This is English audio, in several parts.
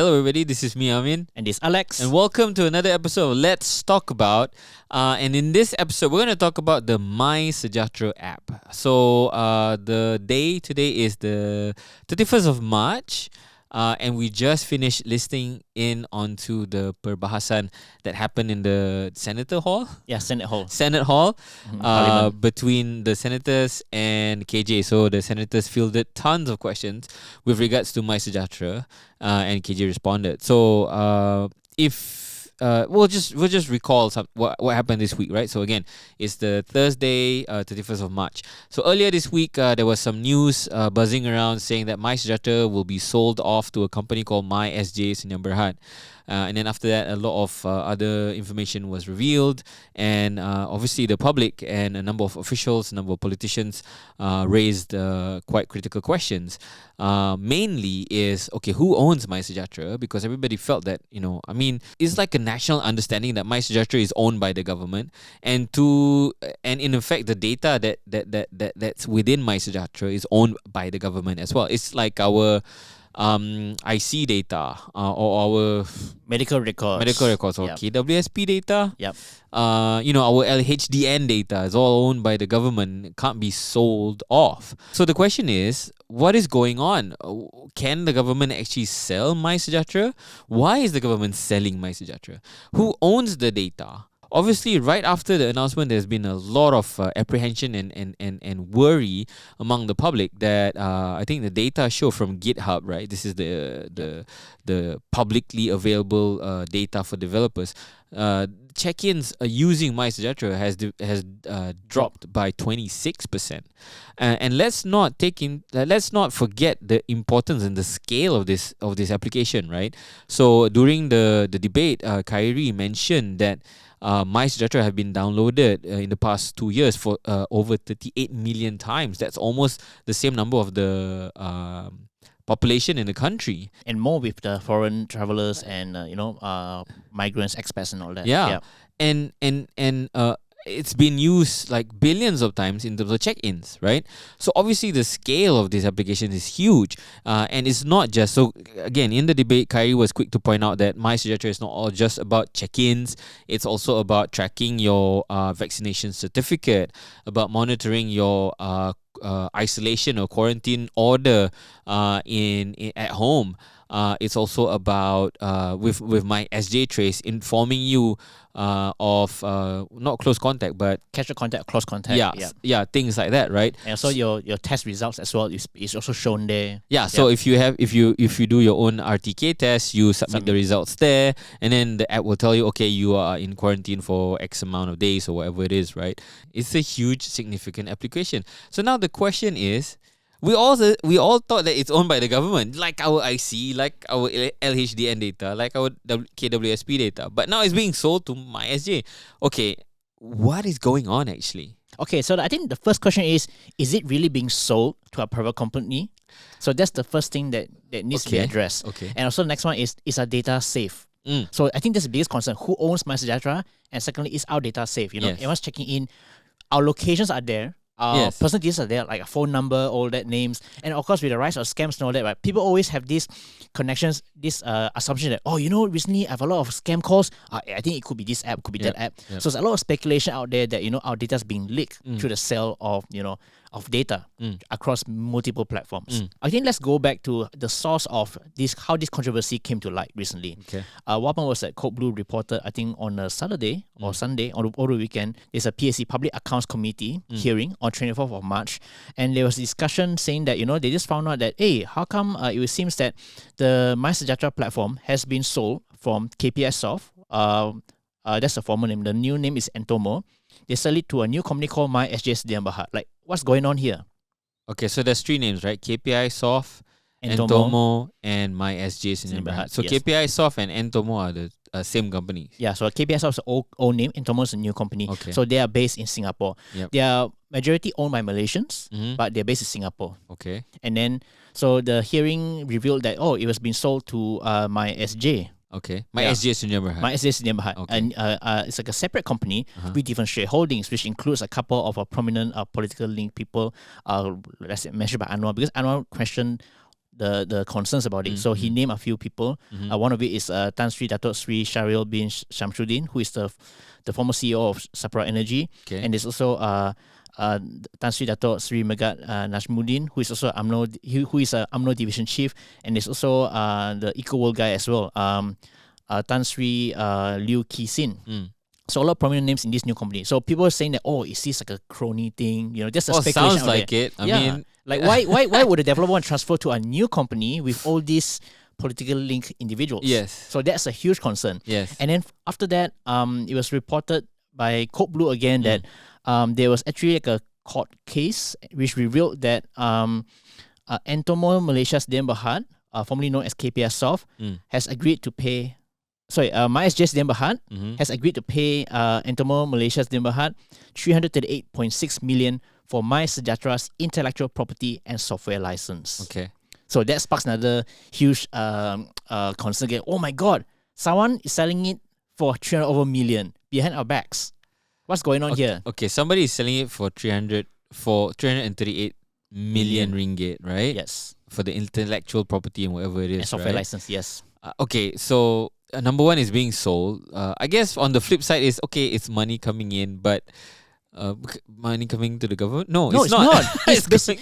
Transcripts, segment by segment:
Hello everybody, this is me Amin. And this is Alex. And welcome to another episode of Let's Talk About. And in this episode, we're going to talk about the MySJ app. So the day today is the 31st of March. And we just finished listening in onto the perbahasan that happened in the Senator Hall. Yeah, Senate Hall. Senate Hall Between between the senators and KJ. So the senators fielded tons of questions with regards to MySJ, and KJ responded. So we'll just recall what happened this week, right? So again, it's the Thursday, 31st of March. So earlier this week, there was some news buzzing around saying that MySJ will be sold off to a company called MySJ Sdn. And then after that, a lot of other information was revealed, and obviously the public and a number of officials, a number of politicians raised quite critical questions. Mainly is, okay, who owns MySJ? Because everybody felt that, it's like a national understanding that MySJ is owned by the government, and in effect the data that's within MySJ is owned by the government as well. It's like our IC data or our medical records or KWSP data. Yep. Our LHDN data is all owned by the government. It can't be sold off. So the question is, what is going on? Can the government actually sell MySJ? Why is the government selling MySJ? Who owns the data? Obviously, right after the announcement, there's been a lot of apprehension and worry among the public that I think the data show from GitHub, right? This is the publicly available data for developers. Check-ins using MySJ has dropped by 26%, and let's not forget the importance and the scale of this application, right? So during the debate, Kyrie mentioned that MySJ have been downloaded in the past 2 years for over 38 million times. That's almost the same number of the population in the country, and more with the foreign travelers and migrants, expats, and all that. Yeah. And it's been used like billions of times in terms of check-ins, right? So obviously the scale of this application is huge, and it's not just, so again, in the debate, Kyrie was quick to point out that MySJ is not all just about check-ins. It's also about tracking your vaccination certificate, about monitoring your isolation or quarantine order at home. It's also about with MySJ Trace informing you of not close contact but casual contact, close contact. Yeah, things like that, right? And also your test results as well is also shown there. Yeah, so if you do your own RTK test, you submit the results there, and then the app will tell you, okay, you are in quarantine for X amount of days or whatever it is, right? It's a huge, significant application. So now the question is, we all thought that it's owned by the government, like our IC, like our LHDN data, like our KWSP data. But now it's being sold to MySJ. Okay, what is going on actually? Okay, so I think the first question is it really being sold to a private company? So that's the first thing that needs to be addressed. Okay. And also the next one is our data safe? So I think that's the biggest concern. Who owns MySJ? And secondly, is our data safe? Everyone's checking in. Our locations are there. Personal details are there, like a phone number, all that, names. And of course, with the rise of scams and all that, right, people always have these connections, this assumption that, recently I have a lot of scam calls. I think it could be this app, could be that app. So there's a lot of speculation out there that, our data is being leaked through the sale of, of data across multiple platforms. I think let's go back to the source of how this controversy came to light recently. Okay. What happened was that Code Blue reported, I think on a Saturday or Sunday or the weekend, there's a PAC, Public Accounts Committee hearing on 24th of March, and there was a discussion saying that, they just found out that, hey, how come it seems that the MySJ platform has been sold from KPI Soft, that's the former name, the new name is Entomo. They sell it to a new company called MySJ Sdn. Like, what's going on here? Okay, so there's three names, right? KPI Soft, Entomo, and MySJ Sdn. So yes. KPI Soft and Entomo are the same company. Yeah, so KPI Soft is the old name, Entomo is a new company. Okay. So they are based in Singapore. Yep. They are majority owned by Malaysians, but they're based in Singapore. Okay. And then, so the hearing revealed that, it was being sold to MySJ. Okay. MySJ Sdn. MySJ Sdn. Okay. And it's like a separate company with different shareholdings, which includes a couple of prominent political linked people, let's say mentioned by Anwar, because Anwar questioned the concerns about it. So he named a few people. One of it is Tan Sri Dato Sri Syahril bin Shamsuddin, who is the former CEO of Sapura Energy. Okay. And there's also Tan Sri Dato Sri Megat Najmuddin, who is also who is a UMNO division chief. And there's also the Eco World guy as well, Tan Sri Liu Ki Sin. So a lot of prominent names in this new company. So people are saying that, oh, is this like a crony thing? You know, just a speculation. Sounds like it. I mean, like why would a developer want to transfer to a new company with all these political linked individuals? Yes. So that's a huge concern. Yes. And then after that, it was reported by Code Blue again that there was actually like a court case which revealed that Entomo Malaysia Sdn Berhad, formerly known as KPS Soft, has agreed to pay. MySJ Sdn Berhad has agreed to pay Entomo Malaysia Sdn Berhad 338.6 million for MySejahtera's intellectual property and software license. Okay. So that sparks another huge concern again. Oh my God, someone is selling it for 300 over million behind our backs. What's going on here? Okay, somebody is selling it for 338 million ringgit, right? Yes. For the intellectual property and whatever it is, and software right? license, yes. Okay, so number one is being sold. I guess on the flip side is, okay, it's money coming in, but money coming to the government? No, it's not. It's going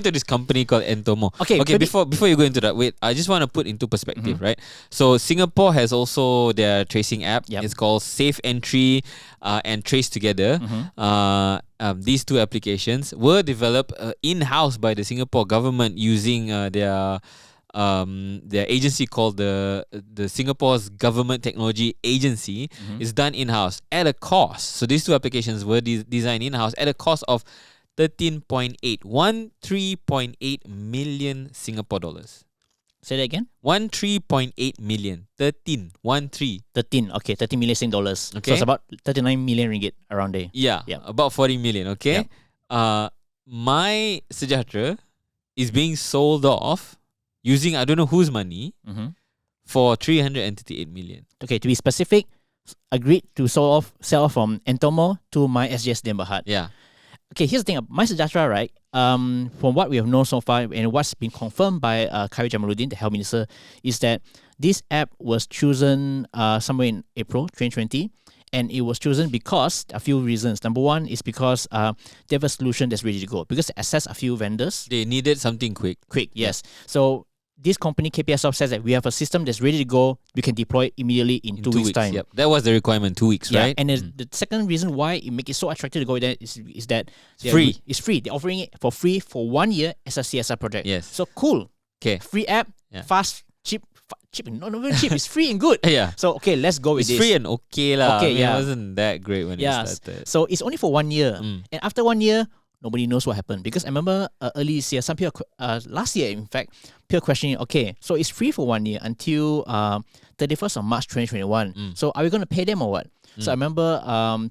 to this company called Entomo. Okay, before you go into that, wait, I just want to put into perspective, right? So Singapore has also their tracing app. Yep. It's called Safe Entry and Trace Together. These two applications were developed in-house by the Singapore government using their agency called the Singapore's Government Technology Agency. Is done in-house at a cost. So these two applications were designed in-house at a cost of 13.8 million Singapore dollars. Say that again? 13.8 million. 13. 13. 13 million Sing dollars. Okay. So it's about 39 million ringgit around there. Yeah. About 40 million, okay? Yep. MySejahtera is being sold off using I don't know whose money for 338 million. Okay, to be specific, agreed to sell off from Entomo to MySJ Sdn Berhad. Yeah. Okay, here's the thing. MySejahtera, right? From what we have known so far and what's been confirmed by Khairy Jamaluddin, the Health Minister, is that this app was chosen somewhere in April 2020. And it was chosen because a few reasons. Number one is because they have a solution that's ready to go. Because they assess a few vendors. They needed something quick. Yes. So this company, KPS Soft, says that we have a system that's ready to go. We can deploy it immediately in 2 weeks' time. Yep. That was the requirement, 2 weeks, right? And the second reason why it makes it so attractive to go there is that it's free. It's free. They're offering it for free for 1 year as a CSR project. Yes. So cool. Okay. Free app, fast, cheap. Not even cheap. It's free and good. Yeah. So okay, let's go with this. It's free and okay lah. Okay, It wasn't that great when it started. So it's only for 1 year, and after 1 year, nobody knows what happened. Because I remember early this year, some people last year in fact, people questioning. Okay, so it's free for 1 year until 31st of March 2021. So are we going to pay them or what? So I remember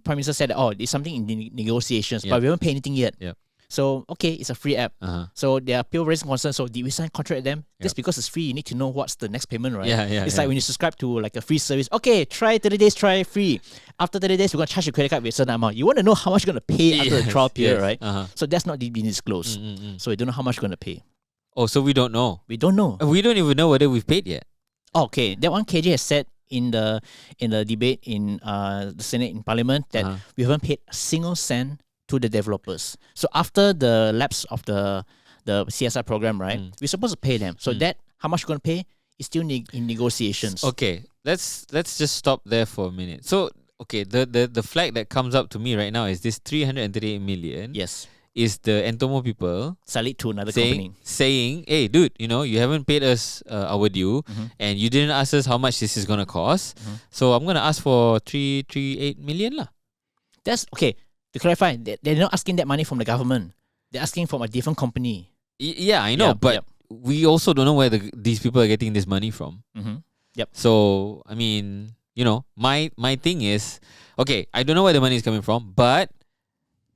Prime Minister said, oh, there's something in the negotiations, but we haven't paid anything yet. Yep. So, okay, it's a free app. So there are people raising concerns. So did we sign contract with them? Just because it's free, you need to know what's the next payment, right? It's like when you subscribe to like a free service. Okay, try 30 days, try free. After 30 days, we're going to charge your credit card with a certain amount. You want to know how much you're going to pay after the trial period, right? So that's not been disclosed. So we don't know how much you're going to pay. Oh, so we don't know. We don't know. We don't even know whether we've paid yet. Okay, that one KJ has said in the debate in the Senate in Parliament that we haven't paid a single cent to the developers. So after the lapse of the CSR program, right, we're supposed to pay them. So that how much you're going to pay is still in negotiations. Okay, let's just stop there for a minute. So okay, the flag that comes up to me right now is this 338 million. Yes. Is the Entomo people sell it to another company saying, hey dude, you haven't paid us our due and you didn't ask us how much this is gonna cost. So I'm gonna ask for 338 million lah. That's okay. To clarify, they're not asking that money from the government. They're asking from a different company. Yeah, I know, but we also don't know where these people are getting this money from. So I mean, my thing is, okay, I don't know where the money is coming from, but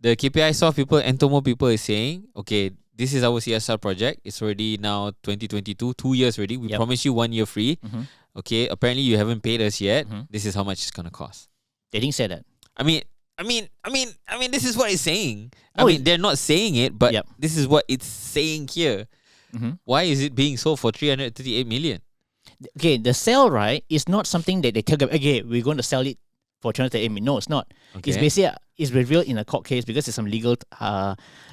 the KPI Soft people, Entomo people is saying, okay, this is our CSR project. It's already now 2022, 2 years already. We promised you 1 year free. Okay, apparently you haven't paid us yet. This is how much it's gonna cost. They didn't say that. I mean, this is what it's saying. I mean, they're not saying it, but this is what it's saying here. why is it being sold for 338 million? Okay, the sale, right, is not something that they tell them, okay, we're going to sell it for 338 million. No, it's not. Okay. It's basically it's revealed in a court case because there's some legal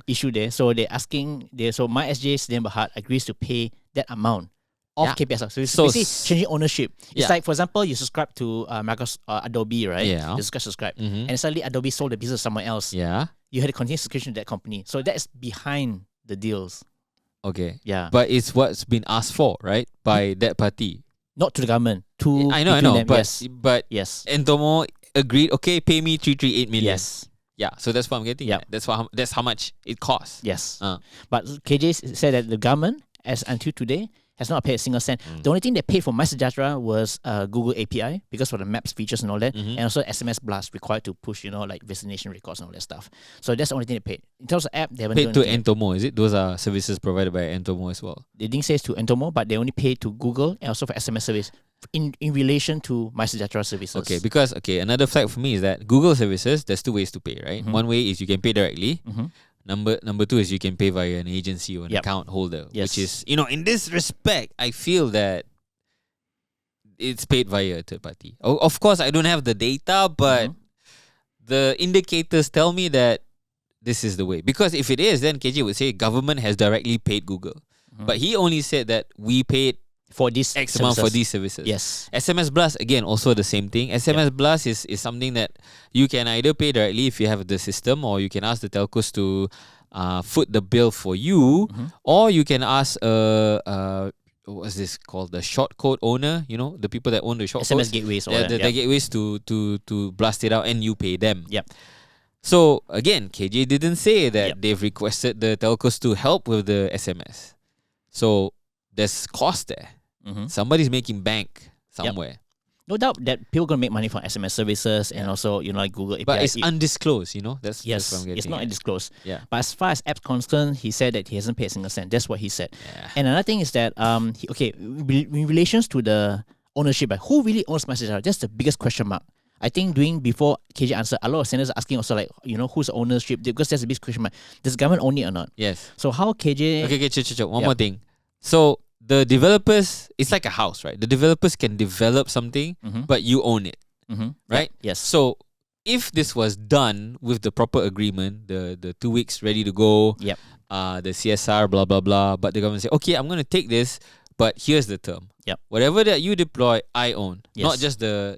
issue there. So they're asking, so MySJ Sdn agrees to pay that amount of KPS. So it's basically changing ownership. It's like, for example, you subscribe to Microsoft, Adobe, right? Yeah. You subscribe. And suddenly Adobe sold the business to someone else. Yeah. You had to continue subscription to that company. So that's behind the deals. Okay. Yeah. But it's what's been asked for, right? By that party. Not to the government. I know. Them. But yes. Entomo agreed, okay, pay me 338 million. Yes. Yeah, so that's what I'm getting at. That's how much it costs. Yes. But KJ said that the government, as until today, has not paid a single cent. The only thing they paid for MySejahtera was Google API because for the maps features and all that, and also SMS blast required to push, like vaccination records and all that stuff. So that's the only thing they paid. In terms of app, they haven't paid to Entomo, is it? Those are services provided by Entomo as well. They didn't say it's to Entomo, but they only paid to Google and also for SMS service in relation to MySejahtera services. Okay, because another flag for me is that Google services, there's two ways to pay, right? One way is you can pay directly. Number two is you can pay via an agency or an account holder, which is, in this respect, I feel that it's paid via a third party. Of course, I don't have the data, but the indicators tell me that this is the way. Because if it is, then KJ would say government has directly paid Google. But he only said that we paid for this X amount for these services. Yes. SMS Blast, again, also the same thing. SMS Blast is something that you can either pay directly if you have the system, or you can ask the telcos to foot the bill for you, or you can ask what's this called? The short code owner, the people that own the short SMS codes, gateways, the gateways to blast it out, and you pay them. Yep. So again, KJ didn't say that they've requested the telcos to help with the SMS. So there's cost there. Somebody's making bank somewhere. No doubt that people are going to make money from SMS services and also, like Google API. But it's undisclosed, That's what I'm getting it's not at. undisclosed. Yeah. But as far as apps concerned, he said that he hasn't paid a single cent. That's what he said. Yeah. And another thing is that, in relations to the ownership, who really owns MySejahtera? That's the biggest question mark. I think before KJ answered, a lot of senators are asking also who's the ownership? Because that's a big question mark. Does government own it or not? Yes. So how KJ... Okay, one more thing. So the developers, it's like a house, right? The developers can develop something, but you own it, right? Yes. So if this was done with the proper agreement, the 2 weeks ready to go, the CSR, blah, blah, blah, but the government say, okay, I'm going to take this, but here's the term. Yep. Whatever that you deploy, I own. Yes.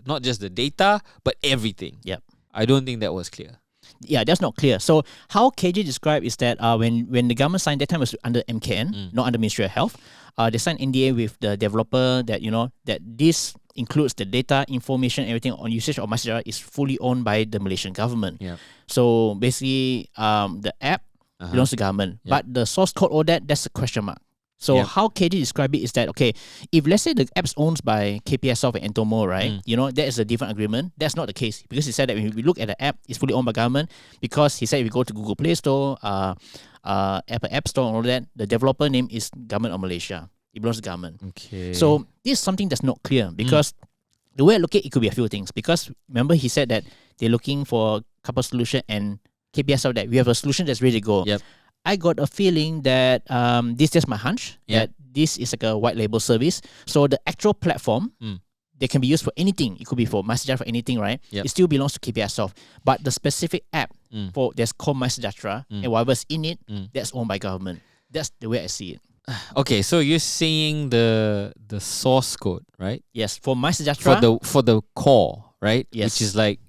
Not just the data, but everything. Yep. I don't think that was clear. Yeah, that's not clear. So how KJ described is that when the government signed, that time was under MKN, not under Ministry of Health. They signed NDA with the developer that that this includes the data, information, everything on usage of MySejahtera is fully owned by the Malaysian government. Yeah. So basically, the app belongs to government, but the source code, all that's a question mark. So how KJ described it is that, okay, if let's say the app's owned by KPSoft and Entomo, right, that is a different agreement. That's not the case, because he said that when we look at the app, it's fully owned by government, because he said if we go to Google Play Store, Apple App Store and all that, the developer name is Government of Malaysia. It belongs to government. Okay. So this is something that's not clear, because the way I look at it could be a few things. Because remember, he said that they're looking for a couple of solution, and KPSoft that we have a solution that's ready to go. Yep. I got a feeling that this is just my hunch, that this is like a white label service. So the actual platform, they can be used for anything. It could be for MySejahtera, for anything, right? Yep. It still belongs to KPSoft. But the specific app that's called MySejahtera, and whatever's in it, that's owned by government. That's the way I see it. Okay, so you're saying the source code, right? Yes, for MySejahtera. For the core, right? Yes. Which is like,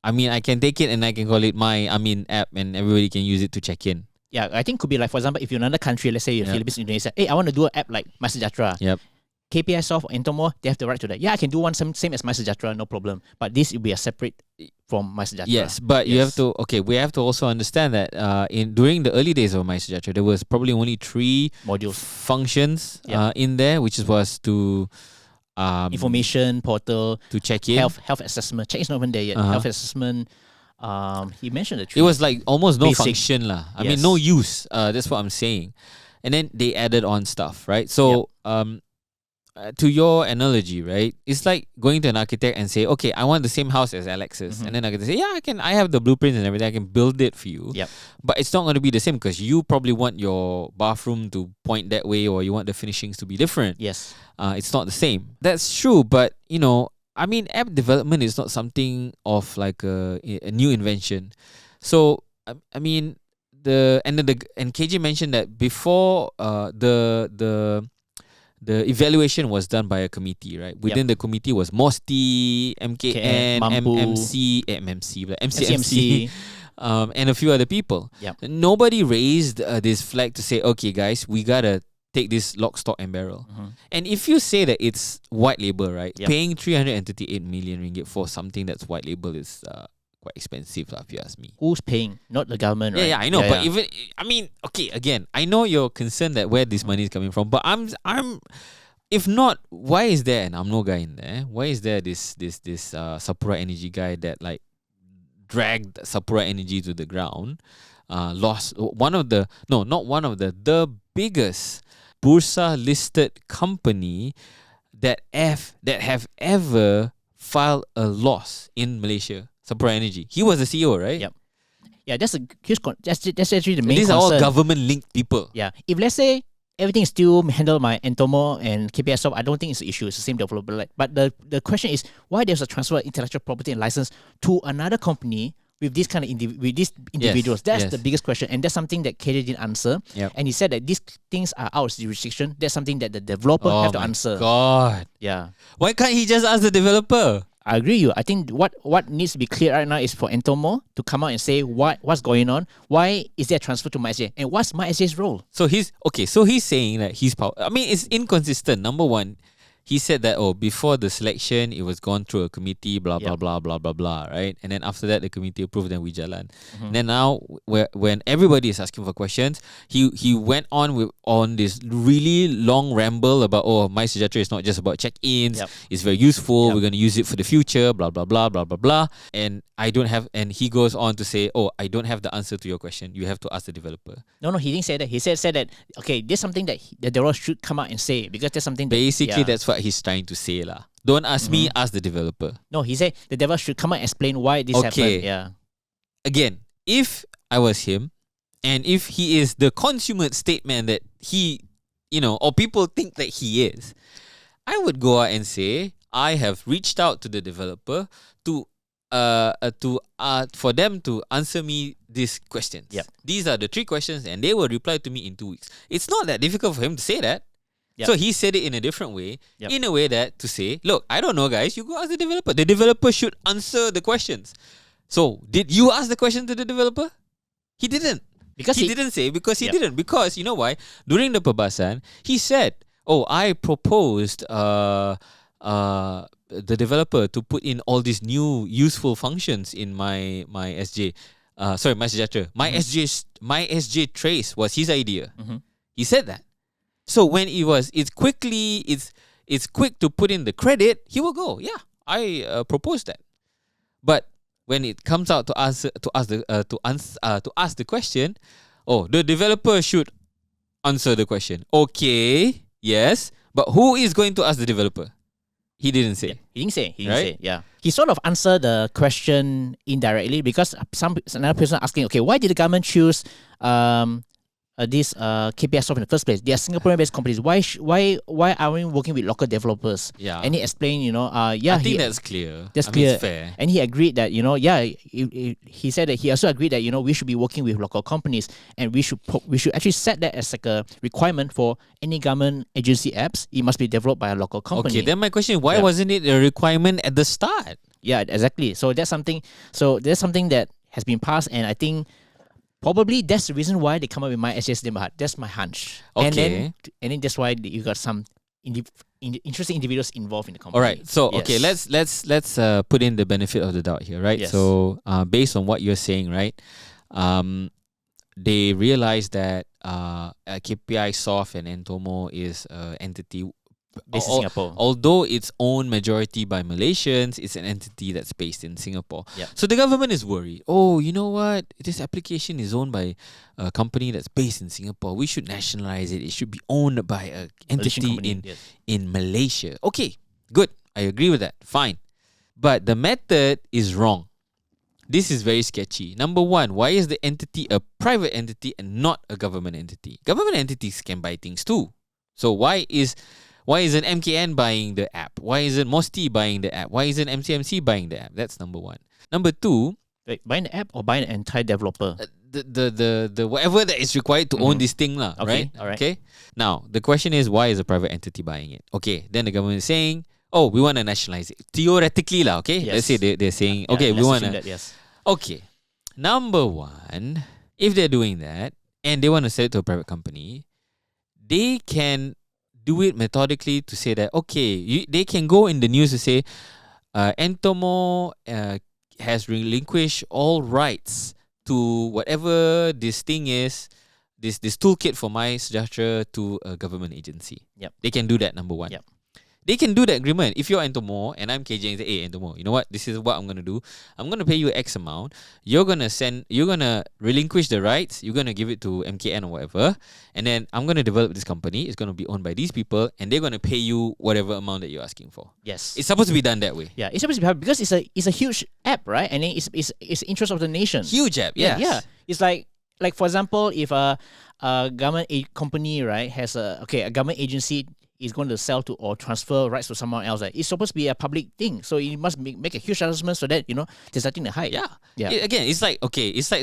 I can take it and I can call it my Amin app, and everybody can use it to check in. Yeah, I think could be like, for example, if you're in another country, let's say you're Philippines, Indonesia, hey, I want to do an app like MySejahtera. Yep. KPSoft or Entomo, they have the right to that. Yeah, I can do one same as MySejahtera, no problem. But this will be a separate from MySejahtera. Yes, but you have to, we have to also understand that during the early days of MySejahtera, there was probably only 3 modules, functions in there, which was to information portal, to check in, health assessment. Check is not even there yet. Health assessment. He mentioned the 3. It was like almost no basic function lah. I mean, no use. That's what I'm saying. And then they added on stuff, right? So to your analogy, right? It's like going to an architect and say, okay, I want the same house as Alex's, and then I can say, yeah, I have the blueprints and everything, I can build it for you. Yep. But it's not going to be the same because you probably want your bathroom to point that way, or you want the finishings to be different. Yes. It's not the same. That's true, but I mean, app development is not something of like a new invention. So I mean, and KJ mentioned that before the evaluation was done by a committee, right? Within the committee was MOSTI, MKN, MCMC, and a few other people. Yep. Nobody raised this flag to say, okay, guys, we gotta take this lock, stock, and barrel. And if you say that it's white label, right? Yep. Paying 338 million ringgit for something that's white label is quite expensive, if you ask me. Who's paying? Not the government, right? Yeah, I know. But even, I mean, okay, again, I know you're concerned that where this money is coming from, but I'm if not, why is there an UMNO guy in there? Why is there this Sapura Energy guy that like dragged Sapura Energy to the ground? Lost the biggest Bursa listed company that have ever filed a loss in Malaysia. Sapura Energy. He was the CEO, right? Yep. Yeah, that's actually the main concern. These are all government-linked people. Yeah. If let's say everything is still handled by Entomo and KPI Soft, I don't think it's an issue. It's the same developer. But the question is why there's a transfer of intellectual property and license to another company with this kind of with these individuals. That's the biggest question, and that's something that KJ didn't answer. Yep. And he said that these things are out of jurisdiction. That's something that the developer have to answer. God. Yeah. Why can't he just ask the developer? I agree with you. I think what needs to be clear right now is for Entomo to come out and say what's going on. Why is there a transfer to MySJ? And what's MySJ's role? So he's saying that he's power. I mean, it's inconsistent. Number one, he said that before the selection it was gone through a committee, blah blah blah blah blah blah, right? And then after that the committee approved, then we jalan. And then now when everybody is asking for questions, he went on this really long ramble about MySJ Sdn is not just about check-ins. It's very useful. We're going to use it for the future, blah blah blah blah blah blah. And he goes on to say, I don't have the answer to your question. You have to ask the developer. No, he didn't say that. He said that okay, there's something that the developer should come out and say, because there's something that, basically that's what he's trying to say lah. Don't ask me, ask the developer. No, he said the developer should come out and explain why this happened. Yeah. Again, if I was him, and if he is the consummate statement that he, or people think that he is, I would go out and say, I have reached out to the developer for them to answer me these questions. Yep. These are the 3 questions, and they will reply to me in 2 weeks. It's not that difficult for him to say that. Yep. So he said it in a different way, in a way that to say, look, I don't know, guys, you go ask the developer. The developer should answer the questions. So did you ask the question to the developer? He didn't. Because he didn't say, because he didn't. Because you know why? During the perbahasan, he said, I proposed the developer to put in all these new useful functions in my SJ. MySJ. MySJ Trace was his idea. He said that. So when it's quick to put in the credit, he will go, I proposed that. But when it comes out to ask the question, the developer should answer the question. Okay, yes, but who is going to ask the developer? He didn't say. He didn't say. Yeah. He sort of answered the question indirectly, because another person asking, okay, why did the government choose this KPI Soft in the first place? They are Singaporean-based companies. Why are we working with local developers? Yeah. And he explained, I think that's clear. That's clear. It's fair. And he agreed that, he said that he also agreed that, we should be working with local companies, and we should actually set that as like a requirement for any government agency apps. It must be developed by a local company. Okay, then my question, why wasn't it a requirement at the start? Yeah, exactly. So there's something that has been passed, and I think probably that's the reason why they come up with MySJ Sdn. That's my hunch. Okay. And then that's why you got some interesting individuals involved in the company. All right. So okay, let's put in the benefit of the doubt here, right? Yes. So based on what you're saying, right? They realized that KPI Soft and Entomo is an entity based in Singapore. Although it's owned majority by Malaysians, it's an entity that's based in Singapore. Yep. So the government is worried. Oh, you know what? This application is owned by a company that's based in Singapore. We should nationalize it. It should be owned by an entity in Malaysia. Okay, good. I agree with that. Fine. But the method is wrong. This is very sketchy. Number one, why is the entity a private entity and not a government entity? Government entities can buy things too. So why isn't MKN buying the app? Why isn't Mosti buying the app? Why isn't MCMC buying the app? That's number one. Number two, wait, buying the app or buying an entire developer? The whatever that is required to own this thing, lah. Okay, Right? all right. Okay. Now the question is, why is a private entity buying it? Okay. Then the government is saying, oh, we want to nationalize it. Theoretically, lah. Okay. Yes. Let's say they're saying, Yeah, okay, we let's want assume to. that, yes. Okay. Number one, if they're doing that and they want to sell it to a private company, they can do it methodically to say that, okay, they can go in the news to say, Entomo has relinquished all rights to whatever this thing is, this toolkit for MySejahtera to a government agency. Yep. They can do that, number one. Yep. They can do that agreement. If you're Entomo and I'm KJ and say, hey Entomo, you know what? This is what I'm gonna do. I'm gonna pay you X amount. You're gonna relinquish the rights. You're gonna give it to MKN or whatever. And then I'm gonna develop this company. It's gonna be owned by these people, and they're gonna pay you whatever amount that you're asking for. Yes. It's supposed to be done that way. Yeah, it's supposed to be because it's a huge app, right? And then it's the interest of the nation. Huge app, yes. Yeah. It's like for example, if a government company, right, has a government agency is going to sell to or transfer rights to someone else, right? It's supposed to be a public thing, so you must make a huge announcement so that there's nothing to hide. Yeah. Again, it's like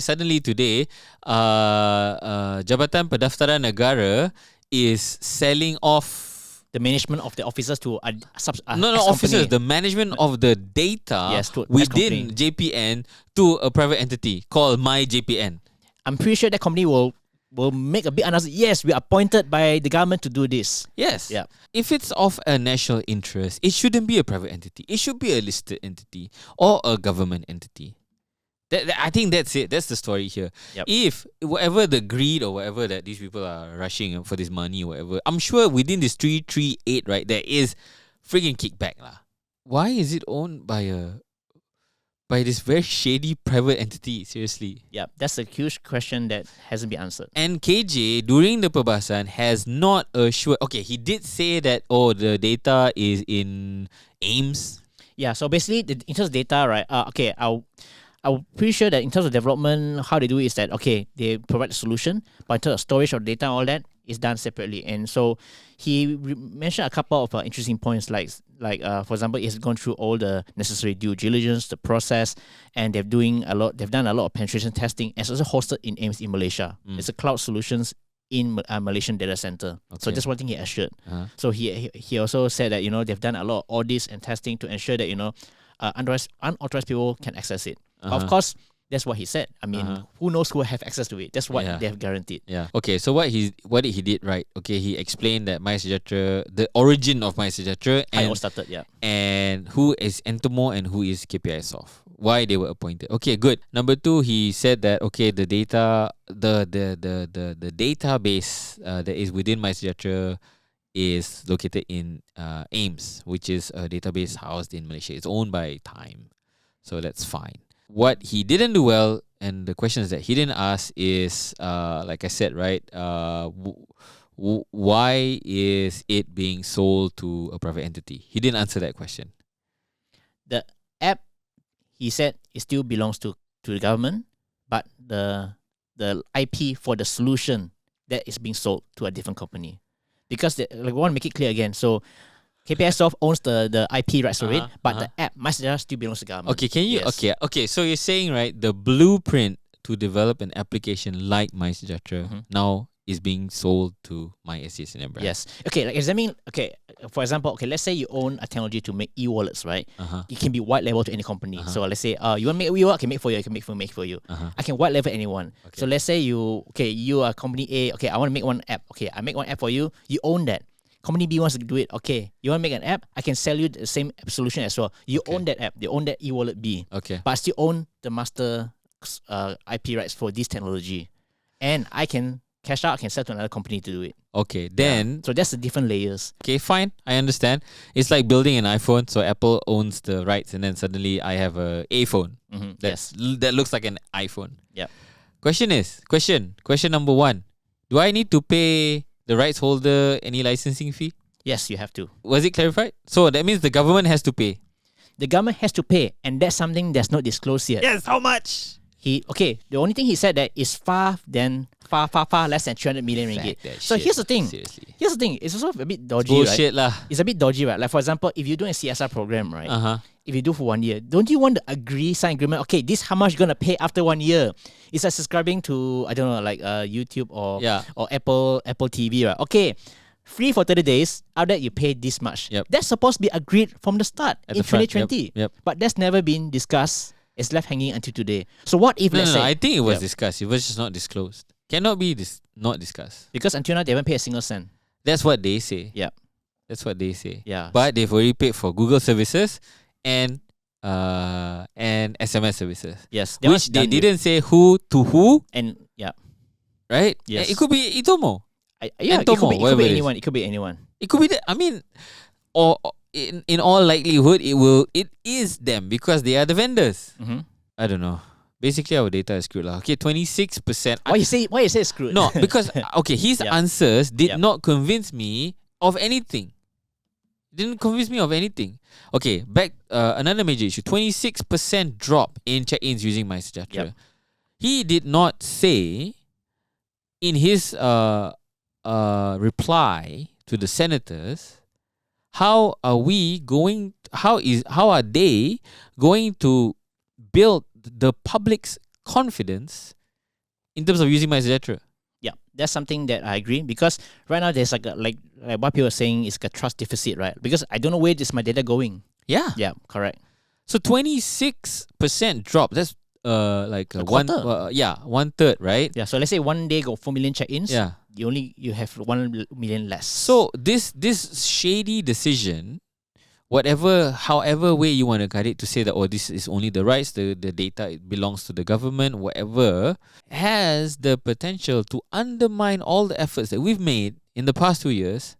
suddenly today, Jabatan Pendaftaran Negara is selling off the management of the officers to officers, the management of the data within JPN to a private entity called MyJPN. I'm pretty sure that company will make a big announcement. Yes, we are appointed by the government to do this. Yes. Yeah. If it's of a national interest, it shouldn't be a private entity. It should be a listed entity or a government entity. I think that's it. That's the story here. Yep. If whatever the greed or whatever that these people are rushing for this money or whatever, I'm sure within this 338, right, there is friggin' kickback lah. Why is it owned by this very shady private entity? Seriously. Yeah, that's a huge question that hasn't been answered. And KJ, during the perbahasan, has not assured... Okay, he did say that, the data is in AIMS. Yeah, so basically, in terms of data, right, I'm pretty sure that in terms of development, how they do it is that, they provide a solution, but in terms of storage of data and all that, is done separately. And so he mentioned a couple of interesting points, like for example, he's gone through all the necessary due diligence, the process, and they've done a lot of penetration testing, and it's also hosted in AIMS in Malaysia. It's a cloud solutions in a Malaysian data center. Okay. So that's one thing he assured. So he also said that they've done a lot of audits and testing to ensure that unauthorized people can access it. Of course, that's what he said. I mean, who knows who will have access to it? That's what they have guaranteed. Yeah. Okay. So what he did, right? Okay, he explained that MySejahtera, the origin of MySejahtera, and how it all started. Yeah. And who is Entomo and who is KPI Soft. Why they were appointed. Okay, good. Number two, he said that the data, the database that is within MySejahtera is located in AIMS, which is a database housed in Malaysia. It's owned by Time, so that's fine. What he didn't do well, and the questions that he didn't ask is, like I said, right? Why is it being sold to a private entity? He didn't answer that question. The app, he said, it still belongs to the government, but the IP for the solution that is being sold to a different company, because we want to make it clear again. So KPI Soft owns the IP rights to it, but the app MySJ still belongs to the government. Okay, can you? Yes. Okay. So you're saying, right, the blueprint to develop an application like MySejahtera now is being sold to MySJ Sdn brand. Yes. Okay. For example, let's say you own a technology to make e-wallets, right? It can be white label to any company. So let's say you want to make a e-wallet, I can make for you. I can make for you. I can white label anyone. Okay. So let's say you are company A. Okay, I want to make one app. Okay, I make one app for you. You own that. Company B wants to do it. Okay, you want to make an app? I can sell you the same app solution as well. You own that app. They own that e-wallet B. Okay. But I still own the master IP rights for this technology. And I can cash out, I can sell to another company to do it. Okay, then so that's the different layers. Okay, fine. I understand. It's like building an iPhone. So Apple owns the rights, and then suddenly I have a phone that looks like an iPhone. Yeah. Question number 1: do I need to pay the rights holder any licensing fee? Yes, you have to. Was it clarified? So that means the government has to pay. The government has to pay, and that's something that's not disclosed yet. Yes. How much? The only thing he said that is far less than 300 million ringgit. So here's the thing. Seriously. Here's the thing. It's also a bit dodgy, Bullshit right? lah. It's a bit dodgy, right? Like for example, if you're doing a CSR program, right? If you do for 1 year, don't you want to sign agreement? Okay, this how much you're gonna pay after 1 year. It's like subscribing to like YouTube or Apple TV, right? Okay, free for 30 days. After that, you pay this much. Yep. That's supposed to be agreed from the start in 2020. Yep. But that's never been discussed. It's left hanging until today. So what if let's say I think it was discussed. It was just not disclosed. Cannot be not discussed. Because until now they haven't paid a single cent. That's what they say. Yeah. That's what they say. Yeah. But they've already paid for Google services and SMS services. Yes. Which they didn't say who to who. And Right? Yes. It could be Itomo. It could be anyone. It could be anyone. It could be or in all likelihood it is them because they are the vendors. I don't know. Basically our data is screwed lah. Okay, 26%. Why you say it's screwed? No, because his answers did not convince me of anything. Didn't convince me of anything. Okay, back another major issue. 26% drop in check-ins using MySJahtera. Yep. He did not say in his reply to the senators how are they going to build the public's confidence in terms of using MySJahtera. Yeah, that's something that I agree because right now there's like what people are saying is a trust deficit, right? Because I don't know where is my data going. Yeah. Yeah, correct. So 26% drop. That's like a one quarter. 1/3, right? Yeah. So let's say one day got 4 million check-ins. Yeah. You have 1 million less. So this shady decision, however way you want to cut it, to say that this is only the rights, the data it belongs to the government, whatever, has the potential to undermine all the efforts that we've made in the past 2 years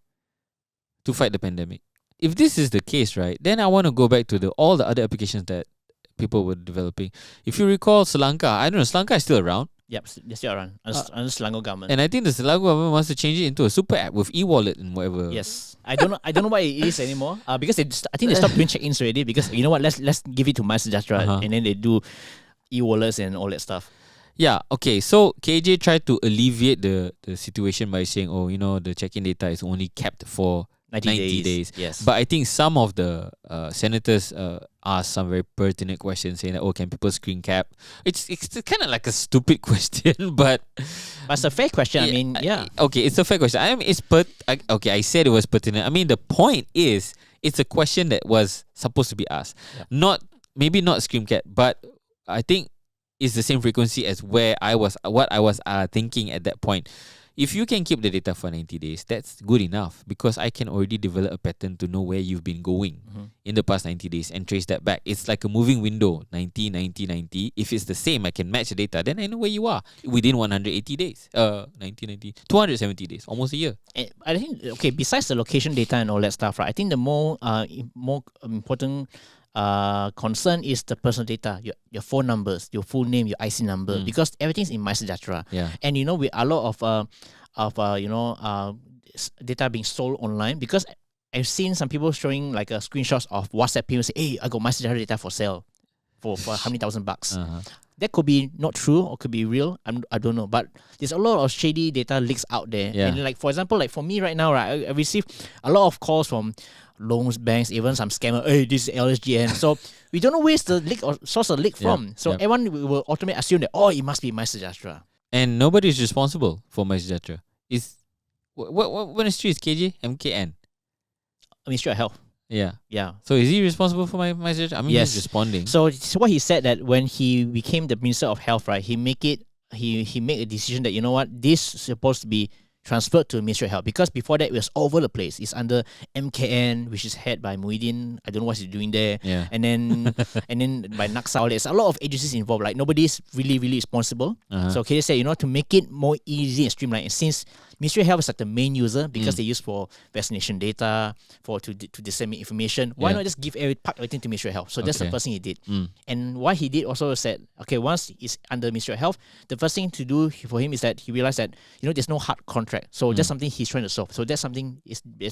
to fight the pandemic. If this is the case, right, then I want to go back to all the other applications that people were developing. If you recall Sri Lanka, I don't know, Sri Lanka is still around. Yep, they're still around under Selangor government. And I think the Selangor government wants to change it into a super app with e-wallet and whatever. Yes, I don't know what it is anymore. Because I think they stopped doing check-ins already. Because you know what, let's give it to MySJahtera, and then they do e-wallets and all that stuff. Yeah. Okay. So KJ tried to alleviate the situation by saying, the check-in data is only kept for 90 days. Yes. But I think some of the senators asked some very pertinent questions saying that, can people screen cap? It's kind of like a stupid question, but it's a fair question. I mean, yeah. Okay, it's a fair question. I said it was pertinent. I mean, the point is, it's a question that was supposed to be asked. Yeah. Maybe not screen cap, but I think it's the same frequency as what I was thinking at that point. If you can keep the data for 90 days, that's good enough because I can already develop a pattern to know where you've been going in the past 90 days and trace that back. It's like a moving window, 90, 90, 90. If it's the same, I can match the data, then I know where you are within 180 days, 90, 90, 270 days, almost a year. I think, besides the location data and all that stuff, right, I think the more important concern is the personal data, your phone numbers, your full name, your IC number, because everything's in MySJahtera. Yeah. And with a lot of data being sold online, because I've seen some people showing like screenshots of WhatsApp people say, hey, I got MySJahtera data for sale for how many $1,000. That could be not true or could be real. I don't know. But there's a lot of shady data leaks out there. Yeah. And like, for example, like for me right now, right, I receive a lot of calls from loans, banks, even some scammer. Hey, this is LSGN. So we don't know where's the leak or source of leak from. So everyone will automatically assume that, it must be MySJahtera. And nobody is responsible for MySJahtera. What ministry is KJ? MKN? Ministry of Health. Yeah. Yeah. So is he responsible for MySJahtera? I mean, yes. He's responding. So what he said that when he became the Minister of Health, right, he made a decision that, you know what, this is supposed to be transferred to Ministry of Health, because before that it was all over the place. It's under MKN, which is head by Muhyiddin. I don't know what he's doing there. Yeah. And then by Naksa, there's a lot of agencies involved. Like nobody's really responsible. So KJ said, to make it more easy and streamlined, and since Ministry of Health is like the main user because they use for vaccination data, to disseminate information. Why not just pack everything to Ministry of Health? So that's the first thing he did. And what he did also said, okay, once it's under Ministry of Health, the first thing to do for him is that he realized that there's no hard contract. So that's something he's trying to solve. So that's something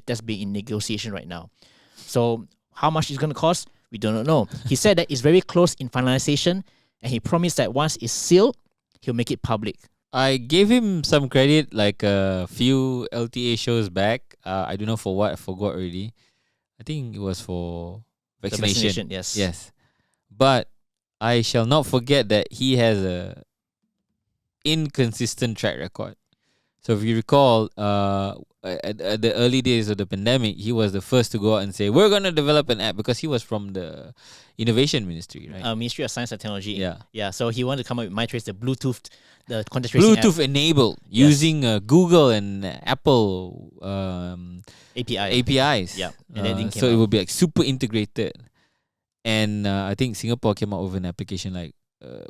that's being in negotiation right now. So how much it's going to cost, we do not know. He said that it's very close in finalization, and he promised that once it's sealed, he'll make it public. I gave him some credit like a few LTA shows back. I don't know for what. I forgot already. I think it was for vaccination. Yes. But I shall not forget that he has a inconsistent track record. So if you recall, at the early days of the pandemic, he was the first to go out and say, we're going to develop an app, because he was from the Innovation Ministry, right? Ministry of Science and Technology. Yeah. So he wanted to come up with MyTrace, the contact tracing Bluetooth app. enabled, using Google and Apple APIs. Yeah. And then so it would be like super integrated. And I think Singapore came out with an application like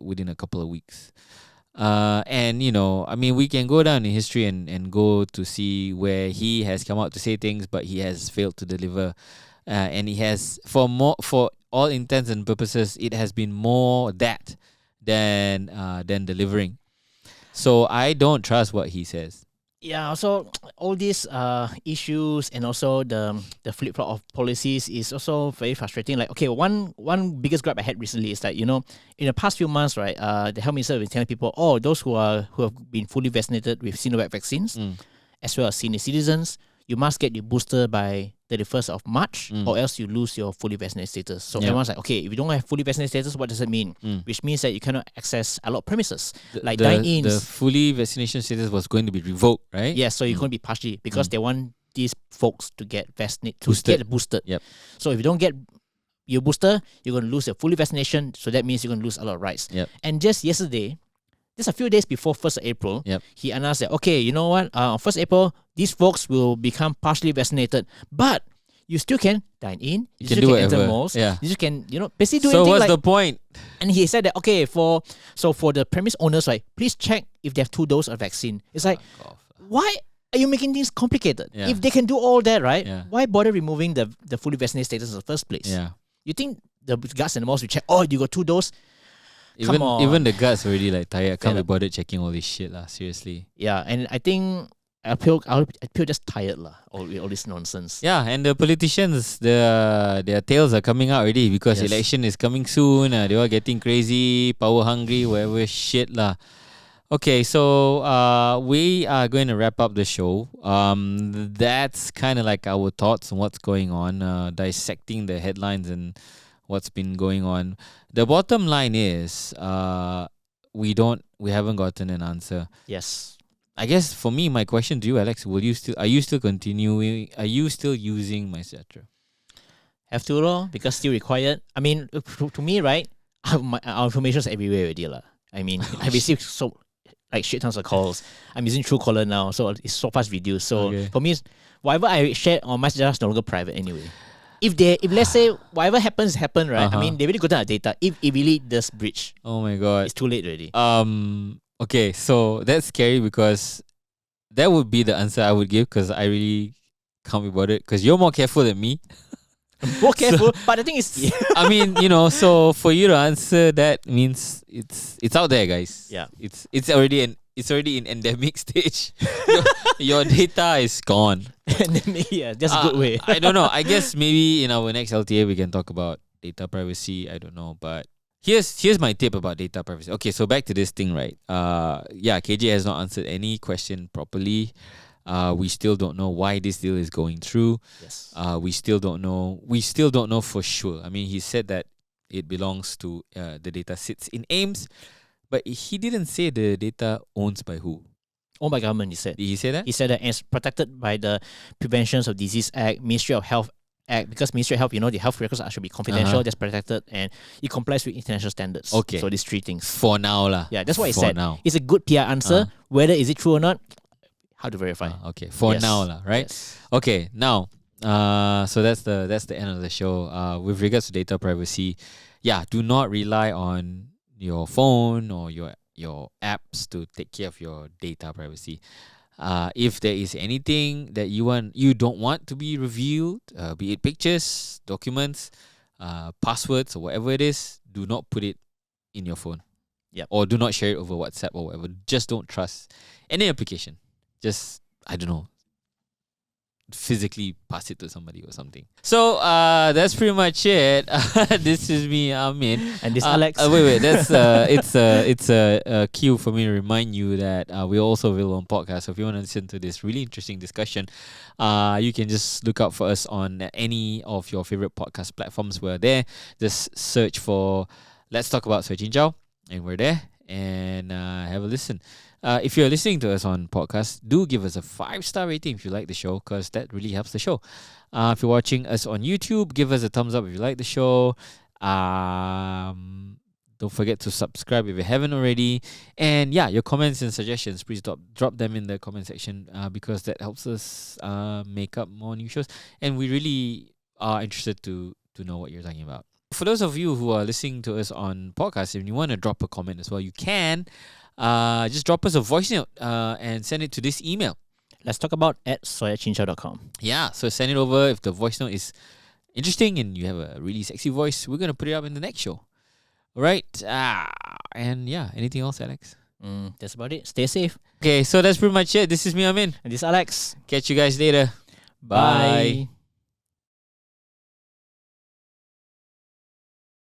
within a couple of weeks. And we can go down in history and go to see where he has come out to say things, but he has failed to deliver. And he has, for all intents and purposes, it has been more that than delivering. So I don't trust what he says. Yeah, also all these issues and also the flip-flop of policies is also very frustrating. Like, okay, one biggest gripe I had recently is that, in the past few months, right, the health minister has been telling people, those who have been fully vaccinated with Sinovac vaccines, as well as senior citizens, you must get your booster by 31st of March, or else you lose your fully vaccinated status. So everyone's like, okay, if you don't have fully vaccinated status, what does it mean? Which means that you cannot access a lot of premises, like dine-ins. The fully vaccination status was going to be revoked, right? Yeah, so you're going to be partially, because they want these folks to get vaccinated, get boosted. Yep. So if you don't get your booster, you're going to lose your fully vaccination. So that means you're going to lose a lot of rights. Yep. And just yesterday, just a few days before 1st of April, he announced that, okay, you know what, on 1st April, these folks will become partially vaccinated, but you still can dine in, you still can enter malls, you just can, basically do anything. So what's the point? And he said that, okay, for the premise owners, right, please check if they have 2 doses of vaccine. It's like, why are you making things complicated? Yeah. If they can do all that, right, why bother removing the fully vaccinated status in the first place? Yeah. You think the guards and the malls will check, you got 2 doses? Come on. Even the guards already like tired. Can't be bothered checking all this shit lah. Seriously. Yeah, and I think I feel just tired lah. All this nonsense. Yeah, and the politicians, their tails are coming out already because election is coming soon. They are getting crazy, power hungry, whatever shit lah. Okay, so we are going to wrap up the show. That's kind of like our thoughts on what's going on, dissecting the headlines and what's been going on. The bottom line is we haven't gotten an answer. Yes. I guess for me, my question to you, Alex, are you still using MySJ? Have to though, because still required. I mean, to me, right, our information is everywhere already lah. I mean, I receive shit tons of calls. I'm using Truecaller now, so it's so fast reduced. So for me, whatever I share on MySJ is no longer private anyway. If let's say whatever happens, right? I mean, they really got our data. If it really does breach, oh my god, it's too late already. Okay, so that's scary because that would be the answer I would give because I really can't be bothered because you're more careful than me. More careful, but the thing is, I mean, so for you to answer that means it's out there, guys. Yeah, it's already in endemic stage. Your data is gone. Yeah, that's a good way. I don't know. I guess maybe in our next LTA we can talk about data privacy. I don't know, but here's my tip about data privacy. Okay, so back to this thing, right? KJ has not answered any question properly. We still don't know why this deal is going through. Yes. We still don't know for sure. I mean, he said that it belongs to the data sits in AIMS, but he didn't say the data owns by who. Owned by government, he said. Did he say that? He said that it's protected by the Prevention of Disease Act, Ministry of Health Act, because Ministry of Health, the health records should be confidential, that's protected, and it complies with international standards. Okay. So these 3 things. For now lah. Yeah, that's what he For said. now. It's a good PR answer. Whether is it true or not, how to verify. Okay, for now lah, right? Yes. Okay, now, so that's the end of the show. With regards to data privacy, yeah, do not rely on your phone or your apps to take care of your data privacy. If there is anything that you don't want to be revealed, be it pictures, documents, passwords, or whatever it is, do not put it in your phone. Yep. Or do not share it over WhatsApp or whatever. Just don't trust any application. Just, I don't know, physically pass it to somebody or something. So that's pretty much it. This is me, Amin, and this Alex. Wait. That's it's a cue for me to remind you that we're also available on podcast. So if you want to listen to this really interesting discussion, you can just look out for us on any of your favorite podcast platforms. We're there. Just search for Let's Talk About Searching Chow, and we're there. And have a listen. If you're listening to us on podcast, do give us a 5-star rating if you like the show, because that really helps the show. If you're watching us on YouTube, give us a thumbs up if you like the show. Don't forget to subscribe if you haven't already. And yeah, your comments and suggestions, please drop them in the comment section, because that helps us make up more new shows. And we really are interested to know what you're talking about. For those of you who are listening to us on podcast, if you want to drop a comment as well, you can. Just drop us a voice note and send it to this email. Let's talk about @soy@chinchao.com. Yeah, so send it over. If the voice note is interesting and you have a really sexy voice, we're going to put it up in the next show. All right. And yeah, anything else, Alex? That's about it. Stay safe. Okay, so that's pretty much it. This is me, Amin. And this is Alex. Catch you guys later. Bye.